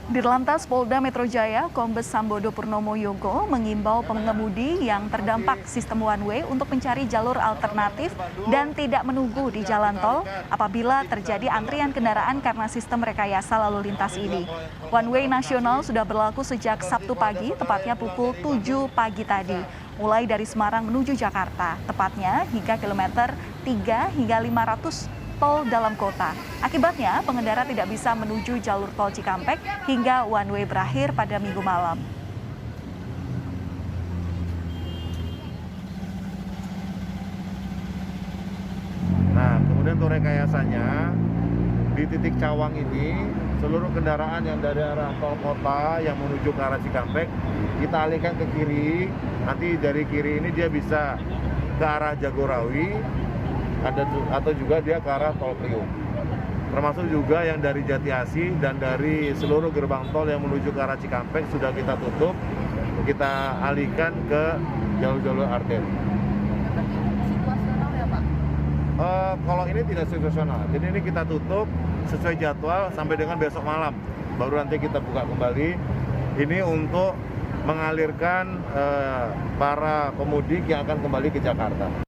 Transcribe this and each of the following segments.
Dirlantas Polda Metro Jaya, Kombes Sambodo Purnomo Yogo mengimbau pengemudi yang terdampak sistem one way untuk mencari jalur alternatif dan tidak menunggu di jalan tol apabila terjadi antrian kendaraan karena sistem rekayasa lalu lintas ini. One way nasional sudah berlaku sejak Sabtu pagi, tepatnya pukul 7 pagi tadi, mulai dari Semarang menuju Jakarta, tepatnya hingga kilometer 3 hingga 500 tol dalam kota. Akibatnya, pengendara tidak bisa menuju jalur tol Cikampek hingga one way berakhir pada Minggu malam. Nah, kemudian untuk rekayasanya, di titik Cawang ini, seluruh kendaraan yang dari arah tol kota yang menuju ke arah Cikampek, kita alihkan ke kiri. Nanti dari kiri ini dia bisa ke arah Jagorawi, atau juga dia ke arah Tol Priok. Termasuk juga yang dari Jati Asih dan dari seluruh gerbang tol yang menuju ke arah Cikampek sudah kita tutup, kita alihkan ke jalur-jalur arteri. Situasional ya Pak? Kalau ini tidak situasional, jadi ini kita tutup sesuai jadwal sampai dengan besok malam. Baru nanti kita buka kembali. Ini untuk mengalirkan para pemudik yang akan kembali ke Jakarta.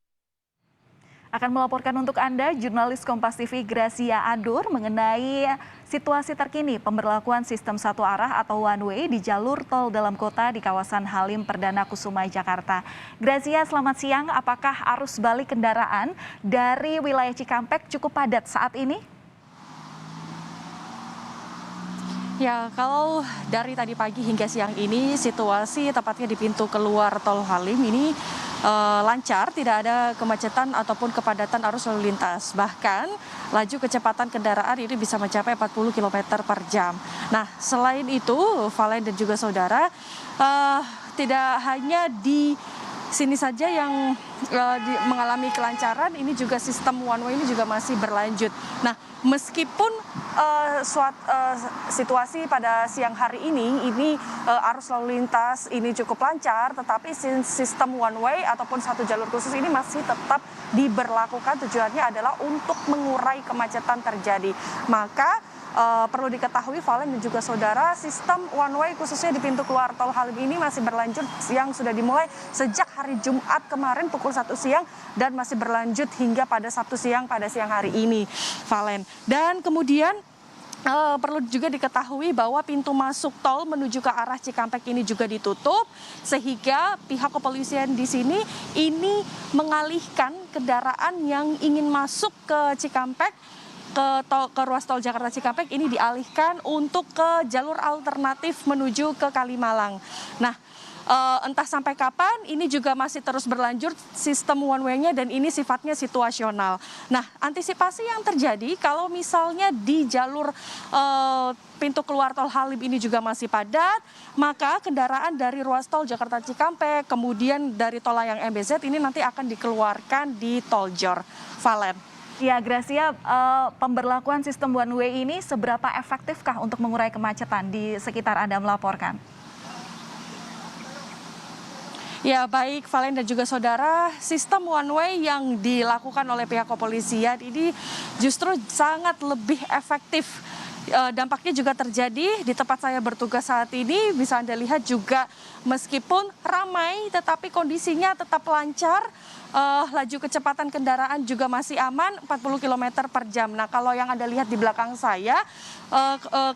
Akan melaporkan untuk Anda, jurnalis Kompas TV Gracia Adur mengenai situasi terkini pemberlakuan sistem satu arah atau one way di jalur tol dalam kota di kawasan Halim Perdana Kusuma, Jakarta. Gracia, selamat siang. Apakah arus balik kendaraan dari wilayah Cikampek cukup padat saat ini? Ya, kalau dari tadi pagi hingga siang ini situasi tepatnya di pintu keluar tol Halim ini lancar, tidak ada kemacetan ataupun kepadatan arus lalu lintas. Bahkan laju kecepatan kendaraan ini bisa mencapai 40 km per jam. Nah, selain itu, Valen dan juga saudara, tidak hanya di sini saja yang mengalami kelancaran, ini juga sistem one way ini juga masih berlanjut. Nah, meskipun situasi pada siang hari ini arus lalu lintas ini cukup lancar, tetapi sistem one way ataupun satu jalur khusus ini masih tetap diberlakukan. Tujuannya adalah untuk mengurai kemacetan terjadi. Maka perlu diketahui Valen dan juga saudara, sistem one way khususnya di pintu keluar tol Halim ini masih berlanjut yang sudah dimulai sejak hari Jumat kemarin pukul 1 siang dan masih berlanjut hingga pada Sabtu siang pada siang hari ini, Valen. Dan kemudian perlu juga diketahui bahwa pintu masuk tol menuju ke arah Cikampek ini juga ditutup, sehingga pihak kepolisian di sini ini mengalihkan kendaraan yang ingin masuk ke Cikampek ke ruas tol Jakarta Cikampek ini dialihkan untuk ke jalur alternatif menuju ke Kalimalang. Nah, entah sampai kapan ini juga masih terus berlanjut sistem one way-nya dan ini sifatnya situasional. Nah, antisipasi yang terjadi kalau misalnya di jalur pintu keluar tol Halim ini juga masih padat, maka kendaraan dari ruas tol Jakarta Cikampek kemudian dari tol layang MBZ ini nanti akan dikeluarkan di tol Jor. Valen. Ya, Gracia, pemberlakuan sistem one way ini seberapa efektifkah untuk mengurai kemacetan di sekitar Anda melaporkan? Ya, baik Valen dan juga saudara, sistem one way yang dilakukan oleh pihak kepolisian ini justru sangat lebih efektif. Dampaknya juga terjadi di tempat saya bertugas saat ini, bisa Anda lihat juga meskipun ramai tetapi kondisinya tetap lancar. Laju kecepatan kendaraan juga masih aman 40 km per jam. Nah, kalau yang Anda lihat di belakang saya,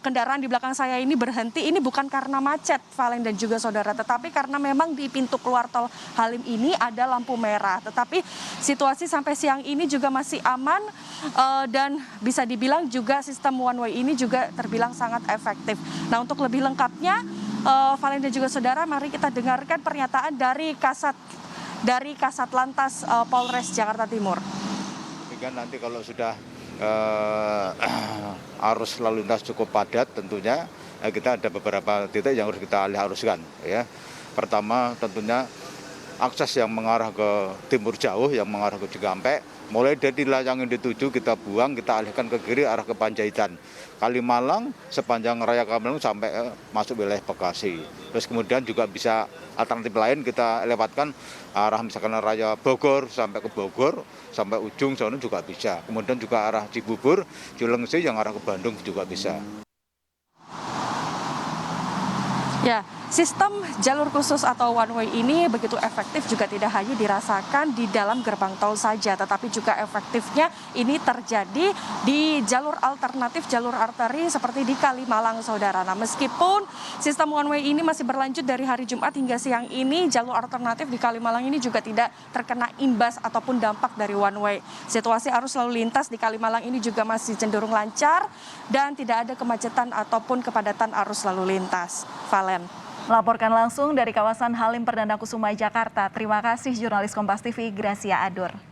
kendaraan di belakang saya ini berhenti, ini bukan karena macet, Valen dan juga saudara, tetapi karena memang di pintu keluar tol Halim ini ada lampu merah. Tetapi situasi sampai siang ini juga masih aman dan bisa dibilang juga sistem one way ini juga terbilang sangat efektif. Nah, untuk lebih lengkapnya, Valen dan juga saudara, mari kita dengarkan pernyataan dari Kasat Lantas Polres Jakarta Timur. Demikian nanti kalau sudah arus lalu lintas cukup padat tentunya kita ada beberapa titik yang harus kita alih aruskan ya. Pertama tentunya akses yang mengarah ke timur jauh yang mengarah ke Cikampek, mulai dari layang yang dituju kita buang, kita alihkan ke kiri arah ke Panjaitan, Kalimalang sepanjang Raya Kalimalang sampai masuk wilayah Bekasi. Terus kemudian juga bisa alternatif lain kita lewatkan arah misalkan Raya Bogor sampai ke Bogor, sampai ujung sana juga bisa. Kemudian juga arah Cibubur, Cilengsi yang arah ke Bandung juga bisa. Ya, sistem jalur khusus atau one way ini begitu efektif juga tidak hanya dirasakan di dalam gerbang tol saja, tetapi juga efektifnya ini terjadi di jalur alternatif, jalur arteri seperti di Kalimalang, saudara. Nah, meskipun sistem one way ini masih berlanjut dari hari Jumat hingga siang ini, jalur alternatif di Kalimalang ini juga tidak terkena imbas ataupun dampak dari one way. Situasi arus lalu lintas di Kalimalang ini juga masih cenderung lancar dan tidak ada kemacetan ataupun kepadatan arus lalu lintas. Valen. Melaporkan langsung dari kawasan Halim Perdana Kusuma, Jakarta. Terima kasih jurnalis Kompas TV Gracia Adur.